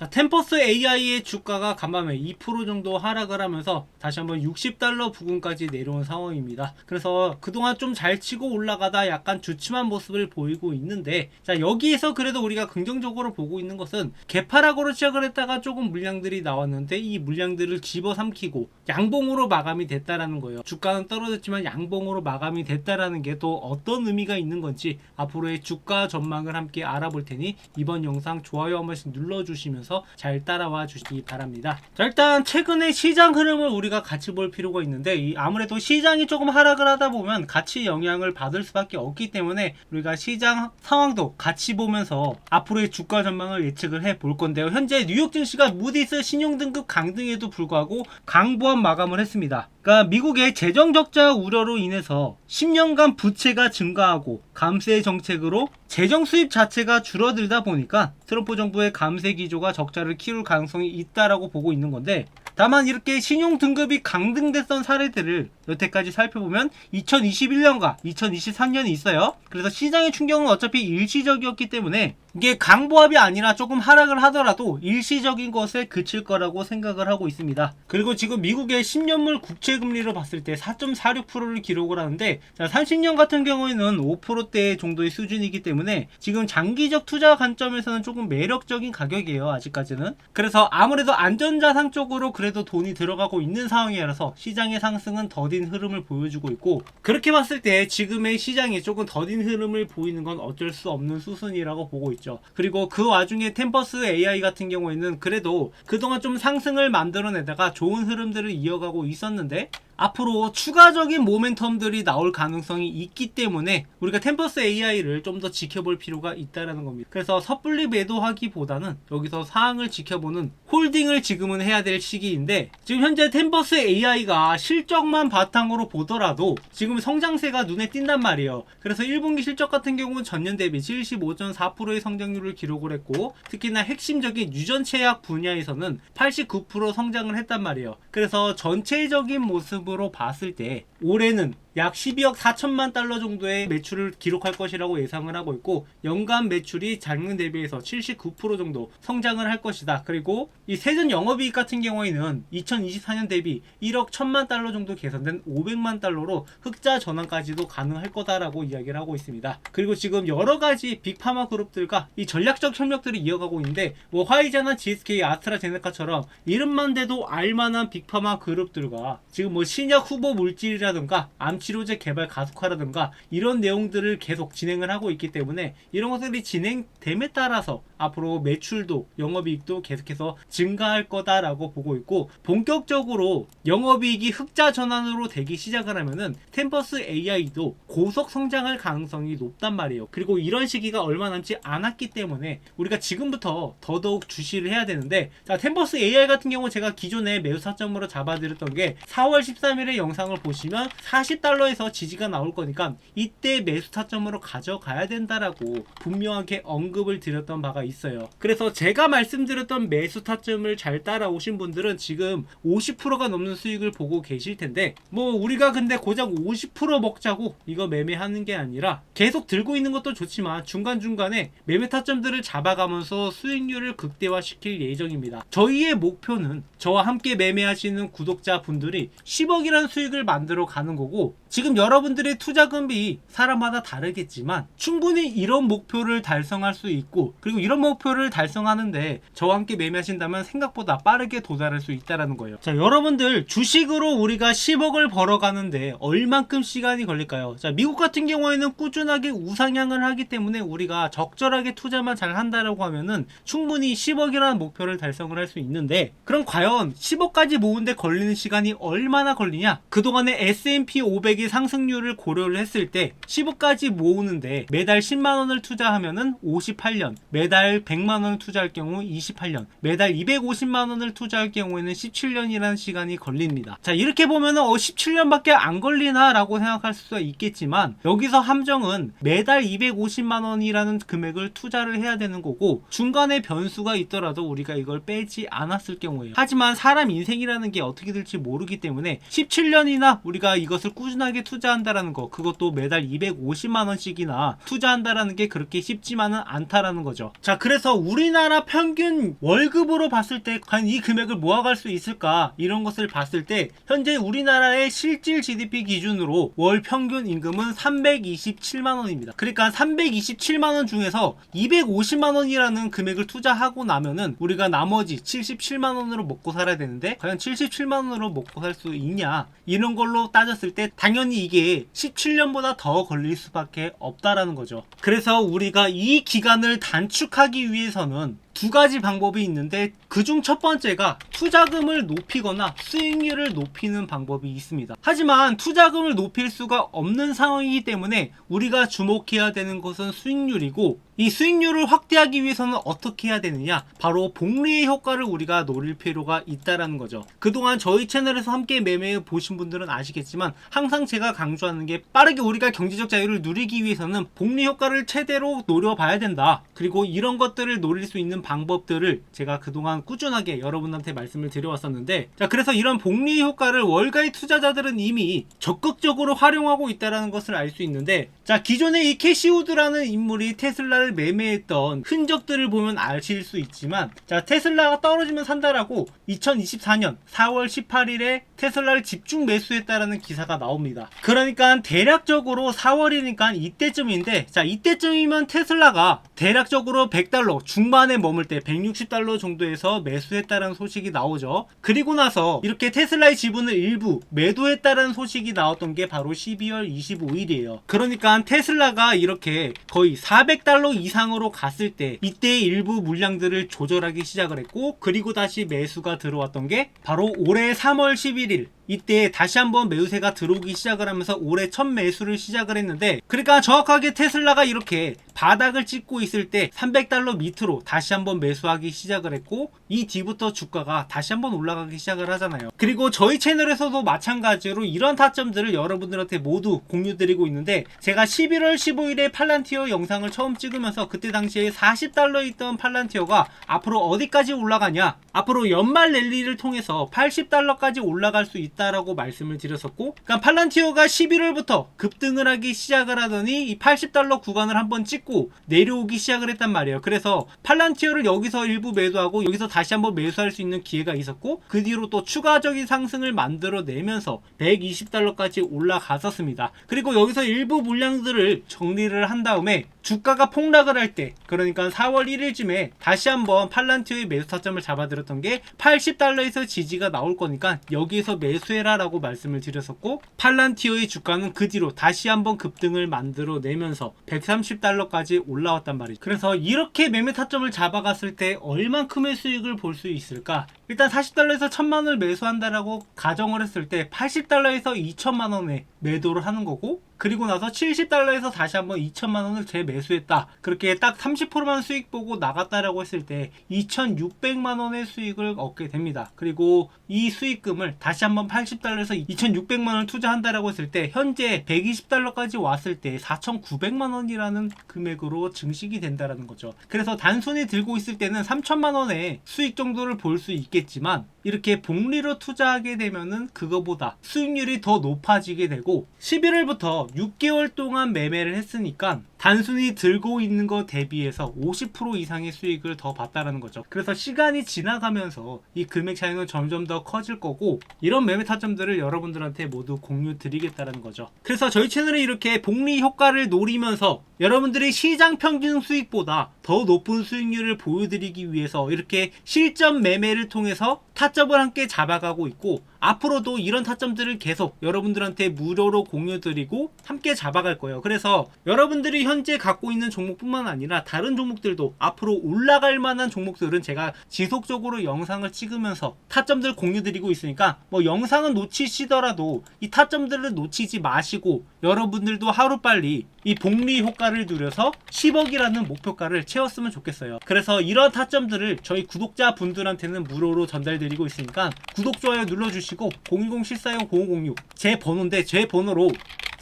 자, 템퍼스 AI의 주가가 간밤에 2% 정도 하락을 하면서 다시 한번 60달러 부근까지 내려온 상황입니다. 그래서 그동안 좀 잘 치고 올라가다 약간 주춤한 모습을 보이고 있는데, 자, 여기에서 그래도 우리가 긍정적으로 보고 있는 것은 개파락으로 시작을 했다가 조금 물량들이 나왔는데 이 물량들을 집어삼키고 양봉으로 마감이 됐다라는 거예요. 주가는 떨어졌지만 양봉으로 마감이 됐다라는 게 또 어떤 의미가 있는 건지 앞으로의 주가 전망을 함께 알아볼 테니 이번 영상 좋아요 한 번씩 눌러주시면서 잘 따라와 주시기 바랍니다. 자, 일단 최근에 시장 흐름을 우리가 같이 볼 필요가 있는데, 아무래도 시장이 조금 하락을 하다 보면 같이 영향을 받을 수밖에 없기 때문에 우리가 시장 상황도 같이 보면서 앞으로의 주가 전망을 예측을 해 볼 건데요. 현재 뉴욕 증시가 무디스 신용등급 강등에도 불구하고 강보합 마감을 했습니다. 그러니까 미국의 재정 적자 우려로 인해서 10년간 부채가 증가하고 감세 정책으로 재정 수입 자체가 줄어들다 보니까 트럼프 정부의 감세 기조가 적자를 키울 가능성이 있다라고 보고 있는 건데, 다만 이렇게 신용 등급이 강등됐던 사례들을 여태까지 살펴보면 2021년과 2023년이 있어요. 그래서 시장의 충격은 어차피 일시적이었기 때문에 이게 강보합이 아니라 조금 하락을 하더라도 일시적인 것에 그칠 거라고 생각을 하고 있습니다. 그리고 지금 미국의 10년물 국채금리로 봤을 때 4.46%를 기록을 하는데, 자, 30년 같은 경우에는 5%대 정도의 수준이기 때문에 지금 장기적 투자 관점에서는 조금 매력적인 가격이에요, 아직까지는. 그래서 아무래도 안전자산 쪽으로 그래도 돈이 들어가고 있는 상황이라서 시장의 상승은 더딘 흐름을 보여주고 있고, 그렇게 봤을 때 지금의 시장이 조금 더딘 흐름을 보이는 건 어쩔 수 없는 수순이라고 보고 있죠. 그리고 그 와중에 템퍼스 AI 같은 경우에는 그래도 그동안 좀 상승을 만들어내다가 좋은 흐름들을 이어가고 있었는데, 앞으로 추가적인 모멘텀들이 나올 가능성이 있기 때문에 우리가 템퍼스 AI를 좀 더 지켜볼 필요가 있다는 겁니다. 그래서 섣불리 매도하기보다는 여기서 상황을 지켜보는 홀딩을 지금은 해야 될 시기인데, 지금 현재 템퍼스 AI가 실적만 바탕으로 보더라도 지금 성장세가 눈에 띈단 말이에요. 그래서 1분기 실적 같은 경우는 전년 대비 75.4%의 성장률을 기록을 했고, 특히나 핵심적인 유전체약 분야에서는 89% 성장을 했단 말이에요. 그래서 전체적인 모습으로 봤을 때 올해는 약 12억 4천만 달러 정도의 매출을 기록할 것이라고 예상을 하고 있고, 연간 매출이 작년 대비해서 79% 정도 성장을 할 것이다. 그리고 이 세전 영업이익 같은 경우에는 2024년 대비 1억 1천만 달러 정도 개선된 500만 달러로 흑자 전환까지도 가능할 거다라고 이야기를 하고 있습니다. 그리고 지금 여러 가지 빅파마 그룹들과 이 전략적 협력들을 이어가고 있는데, 뭐 화이자나 GSK, 아스트라제네카처럼 이름만 대도 알만한 빅파마 그룹들과 지금 뭐 신약 후보 물질이라든가 치료제 개발 가속화라든가 이런 내용들을 계속 진행을 하고 있기 때문에 이런 것들이 진행됨에 따라서 앞으로 매출도 영업이익도 계속해서 증가할 거다라고 보고 있고, 본격적으로 영업이익이 흑자 전환으로 되기 시작을 하면은 템퍼스 AI도 고속 성장할 가능성이 높단 말이에요. 그리고 이런 시기가 얼마 남지 않았기 때문에 우리가 지금부터 더더욱 주시를 해야 되는데, 자, 템퍼스 AI 같은 경우 제가 기존에 매수 타점으로 잡아드렸던 게 4월 13일의 영상을 보시면 40달러에서 지지가 나올 거니까 이때 매수 타점으로 가져가야 된다라고 분명하게 언급을 드렸던 바가 있어요. 그래서 제가 말씀드렸던 매수 타점을 잘 따라오신 분들은 지금 50%가 넘는 수익을 보고 계실 텐데, 뭐 우리가 근데 고작 50% 먹자고 이거 매매하는 게 아니라 계속 들고 있는 것도 좋지만 중간중간에 매매 타점들을 잡아가면서 수익률을 극대화시킬 예정입니다. 저희의 목표는 저와 함께 매매하시는 구독자분들이 10억이라는 수익을 만들어 가는 거고, 지금 여러분들의 투자금이 사람마다 다르겠지만 충분히 이런 목표를 달성할 수 있고, 그리고 이런 목표를 달성하는데 저와 함께 매매하신다면 생각보다 빠르게 도달할 수 있다는 거예요. 자, 여러분들 주식으로 우리가 10억을 벌어가는데 얼만큼 시간이 걸릴까요? 자, 미국 같은 경우에는 꾸준하게 우상향을 하기 때문에 우리가 적절하게 투자만 잘 한다라고 하면은 충분히 10억이라는 목표를 달성을 할 수 있는데, 그럼 과연 10억까지 모으는데 걸리는 시간이 얼마나 걸리냐? 그동안의 S&P 500의 상승률을 고려를 했을 때 10억까지 모으는데 매달 10만원을 투자하면은 58년, 매달 100만원을 투자할 경우 28년, 매달 250만원을 투자할 경우에는 17년이라는 시간이 걸립니다. 자, 이렇게 보면은 17년밖에 안 걸리나 라고 생각할 수가 있겠지만, 여기서 함정은 매달 250만원이라는 금액을 투자를 해야 되는 거고, 중간에 변수가 있더라도 우리가 이걸 빼지 않았을 경우에요. 하지만 사람 인생이라는 게 어떻게 될지 모르기 때문에 17년이나 우리가 이것을 꾸준하게 투자한다라는 거, 그것도 매달 250만원씩이나 투자한다라는 게 그렇게 쉽지만은 않다라는 거죠. 자, 자, 그래서 우리나라 평균 월급으로 봤을 때 과연 이 금액을 모아갈 수 있을까, 이런 것을 봤을 때 현재 우리나라의 실질 GDP 기준으로 월 평균 임금은 327만원입니다. 그러니까 327만원 중에서 250만원이라는 금액을 투자하고 나면은 우리가 나머지 77만원으로 먹고 살아야 되는데, 과연 77만원으로 먹고 살 수 있냐, 이런 걸로 따졌을 때 당연히 이게 17년보다 더 걸릴 수밖에 없다라는 거죠. 그래서 우리가 이 기간을 단축하기 위해서는 두 가지 방법이 있는데, 그중 첫 번째가 투자금을 높이거나 수익률을 높이는 방법이 있습니다. 하지만 투자금을 높일 수가 없는 상황이기 때문에 우리가 주목해야 되는 것은 수익률이고, 이 수익률을 확대하기 위해서는 어떻게 해야 되느냐, 바로 복리의 효과를 우리가 노릴 필요가 있다라는 거죠. 그동안 저희 채널에서 함께 매매해 보신 분들은 아시겠지만, 항상 제가 강조하는 게, 빠르게 우리가 경제적 자유를 누리기 위해서는 복리 효과를 최대로 노려봐야 된다. 그리고 이런 것들을 노릴 수 있는 방법들을 제가 그동안 꾸준하게 여러분한테 말씀을 드려왔었는데, 자, 그래서 이런 복리 효과를 월가의 투자자들은 이미 적극적으로 활용하고 있다는 것을 알 수 있는데, 자, 기존에 이 캐시우드라는 인물이 테슬라를 매매했던 흔적들을 보면 아실 수 있지만, 자, 테슬라가 떨어지면 산다라고 2024년 4월 18일에 테슬라를 집중 매수했다라는 기사가 나옵니다. 그러니까 대략적으로 4월이니까 이때쯤인데, 자, 이때쯤이면 테슬라가 대략적으로 $100 중반에 머물 때 160달러 정도에서 매수했다는 소식이 나오죠. 그리고 나서 이렇게 테슬라의 지분을 일부 매도했다는 소식이 나왔던 게 바로 12월 25일이에요. 그러니까 테슬라가 이렇게 거의 $400 이상으로 갔을 때, 이때 일부 물량들을 조절하기 시작을 했고, 그리고 다시 매수가 들어왔던 게 바로 올해 3월 11일, 이때 다시 한번 매수세가 들어오기 시작을 하면서 올해 첫 매수를 시작을 했는데, 그러니까 정확하게 테슬라가 이렇게 바닥을 찍고 있을 때 $300 밑으로 다시 한번 매수하기 시작을 했고, 이 뒤부터 주가가 다시 한번 올라가기 시작을 하잖아요. 그리고 저희 채널에서도 마찬가지로 이런 타점들을 여러분들한테 모두 공유드리고 있는데, 제가 11월 15일에 팔란티어 영상을 처음 찍으면서 그때 당시에 $40 있던 팔란티어가 앞으로 어디까지 올라가냐, 앞으로 연말 랠리를 통해서 $80까지 올라갈 수 있다라고 말씀을 드렸었고, 그러니까 팔란티어가 11월부터 급등을 하기 시작을 하더니 이 $80 구간을 한번 찍고 내려오기 시작을 했단 말이에요. 그래서 팔란티어를 여기서 일부 매도하고 여기서 다시 한번 매수할 수 있는 기회가 있었고, 그 뒤로 또 추가적인 상승을 만들어내면서 $120까지 올라갔었습니다. 그리고 여기서 일부 물량들을 정리를 한 다음에 주가가 폭락을 할 때, 그러니까 4월 1일쯤에 다시 한번 팔란티어의 매수 타점을 잡아들었던 게 $80에서 지지가 나올 거니까 여기에서 매수해라 라고 말씀을 드렸었고, 팔란티어의 주가는 그 뒤로 다시 한번 급등을 만들어내면서 $130까지 올라왔단 말이죠. 그래서 이렇게 매매 타점을 잡아갔을 때 얼만큼의 수익을 볼 수 있을까? 일단 $40에서 1000만원을 매수한다라고 가정을 했을 때 $80에서 2000만원에 매도를 하는 거고, 그리고 나서 $70에서 다시 한번 2000만원을 재매수했다, 그렇게 딱 30%만 수익 보고 나갔다라고 했을 때 2600만원의 수익을 얻게 됩니다. 그리고 이 수익금을 다시 한번 $80에서 2600만원을 투자한다라고 했을 때 현재 $120까지 왔을 때 4900만원이라는 금액으로 증식이 된다라는 거죠. 그래서 단순히 들고 있을 때는 3000만원의 수익 정도를 볼 수 있겠지만, 이렇게 복리로 투자하게 되면은 그거보다 수익률이 더 높아지게 되고, 11월부터 6개월 동안 매매를 했으니까 단순히 들고 있는 거 대비해서 50% 이상의 수익을 더 봤다라는 거죠. 그래서 시간이 지나가면서 이 금액 차이는 점점 더 커질 거고, 이런 매매 타점들을 여러분들한테 모두 공유 드리겠다는 거죠. 그래서 저희 채널에 이렇게 복리 효과를 노리면서 여러분들이 시장 평균 수익보다 더 높은 수익률을 보여드리기 위해서 이렇게 실전 매매를 통해서 타점을 함께 잡아가고 있고, 앞으로도 이런 타점들을 계속 여러분들한테 무료로 공유드리고 함께 잡아갈 거예요. 그래서 여러분들이 현재 갖고 있는 종목뿐만 아니라 다른 종목들도 앞으로 올라갈 만한 종목들은 제가 지속적으로 영상을 찍으면서 타점들 공유드리고 있으니까, 뭐 영상은 놓치시더라도 이 타점들을 놓치지 마시고 여러분들도 하루빨리 이 복리 효과를 누려서 10억이라는 목표가를 채웠으면 좋겠어요. 그래서 이런 타점들을 저희 구독자분들한테는 무료로 전달드리고 있으니까 구독, 좋아요 눌러주시고 010-745-0506 제 번호인데, 제 번호로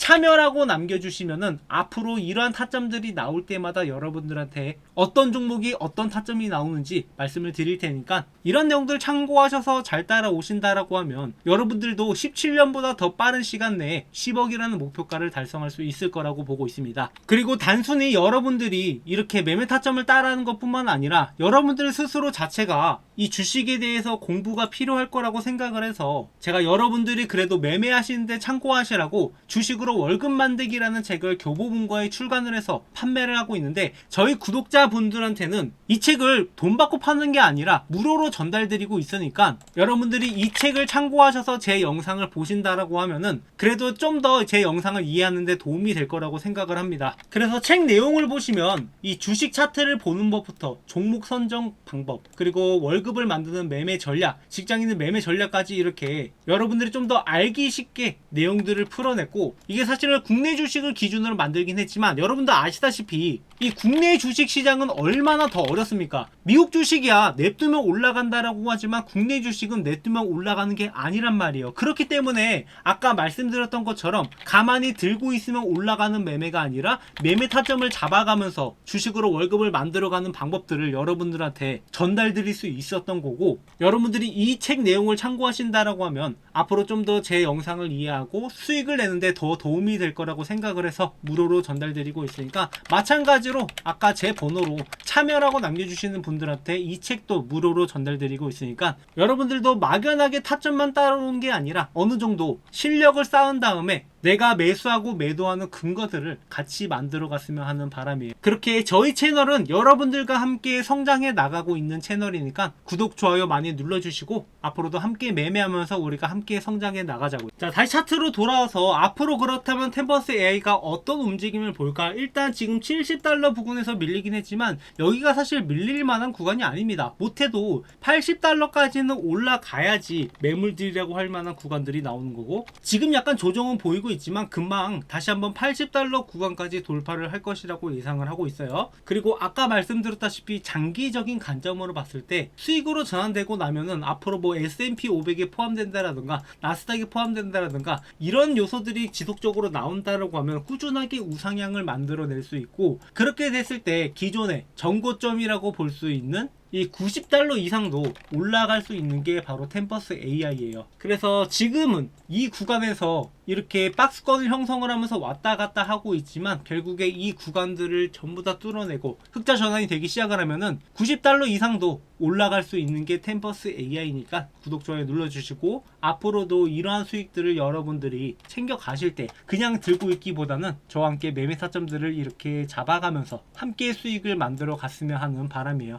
참여라고 남겨주시면은 앞으로 이러한 타점들이 나올 때마다 여러분들한테 어떤 종목이 어떤 타점이 나오는지 말씀을 드릴 테니까 이런 내용들 참고하셔서 잘 따라오신다라고 하면 여러분들도 17년보다 더 빠른 시간 내에 10억이라는 목표가를 달성할 수 있을 거라고 보고 있습니다. 그리고 단순히 여러분들이 이렇게 매매 타점을 따라하는 것뿐만 아니라 여러분들 스스로 자체가 이 주식에 대해서 공부가 필요할 거라고 생각을 해서 제가 여러분들이 그래도 매매하시는데 참고하시라고 주식으로 월급 만들기라는 책을 교보문고에 출간을 해서 판매를 하고 있는데 저희 구독자분들한테는 이 책을 돈 받고 파는 게 아니라 무료로 전달드리고 있으니까 여러분들이 이 책을 참고하셔서 제 영상을 보신다라고 하면은 그래도 좀 더 제 영상을 이해하는 데 도움이 될 거라고 생각을 합니다. 그래서 책 내용을 보시면 이 주식 차트를 보는 법부터 종목 선정 방법, 그리고 월급을 만드는 매매 전략, 직장인의 매매 전략까지 이렇게 여러분들이 좀 더 알기 쉽게 내용들을 풀어냈고, 이게 사실은 국내 주식을 기준으로 만들긴 했지만 여러분도 아시다시피 이 국내 주식 시장은 얼마나 더 어렵습니까? 미국 주식이야 냅두면 올라간다라고 하지만 국내 주식은 냅두면 올라가는 게 아니란 말이에요. 그렇기 때문에 아까 말씀드렸던 것처럼 가만히 들고 있으면 올라가는 매매가 아니라 매매 타점을 잡아가면서 주식으로 월급을 만들어가는 방법들을 여러분들한테 전달드릴 수 있었던 거고, 여러분들이 이 책 내용을 참고하신다라고 하면 앞으로 좀 더 제 영상을 이해하고 수익을 내는데 더 도움이 될 거라고 생각을 해서 무료로 전달드리고 있으니까, 마찬가지로 아까 제 번호로 참여라고 남겨주시는 분들한테 이 책도 무료로 전달드리고 있으니까 여러분들도 막연하게 타점만 따라오는 게 아니라 어느 정도 실력을 쌓은 다음에 내가 매수하고 매도하는 근거들을 같이 만들어 갔으면 하는 바람이에요. 그렇게 저희 채널은 여러분들과 함께 성장해 나가고 있는 채널이니까 구독, 좋아요 많이 눌러주시고 앞으로도 함께 매매하면서 우리가 함께 성장해 나가자고요. 자, 다시 차트로 돌아와서 앞으로 그렇다면 템버스 AI가 어떤 움직임을 볼까? 일단 지금 70달러 부근에서 밀리긴 했지만 여기가 사실 밀릴 만한 구간이 아닙니다. 못해도 80달러까지는 올라가야지 매물들이라고 할 만한 구간들이 나오는 거고, 지금 약간 조정은 보이고 있지만 금방 다시 한번 80달러 구간까지 돌파를 할 것이라고 예상을 하고 있어요. 그리고 아까 말씀드렸다시피 장기적인 관점으로 봤을 때 수익으로 전환되고 나면은 앞으로 뭐 S&P 500에 포함된다라든가 나스닥에 포함된다라든가 이런 요소들이 지속적으로 나온다라고 하면 꾸준하게 우상향을 만들어낼 수 있고, 그렇게 됐을 때 기존의 정고점이라고 볼 수 있는 이 90달러 이상도 올라갈 수 있는 게 바로 템버스 AI예요. 그래서 지금은 이 구간에서 이렇게 박스권을 형성을 하면서 왔다 갔다 하고 있지만 결국에 이 구간들을 전부 다 뚫어내고 흑자 전환이 되기 시작을 하면은 90달러 이상도 올라갈 수 있는 게 템버스 AI니까 구독, 좋아요 눌러주시고 앞으로도 이러한 수익들을 여러분들이 챙겨 가실 때 그냥 들고 있기보다는 저와 함께 매매 타점들을 이렇게 잡아가면서 함께 수익을 만들어 갔으면 하는 바람이에요.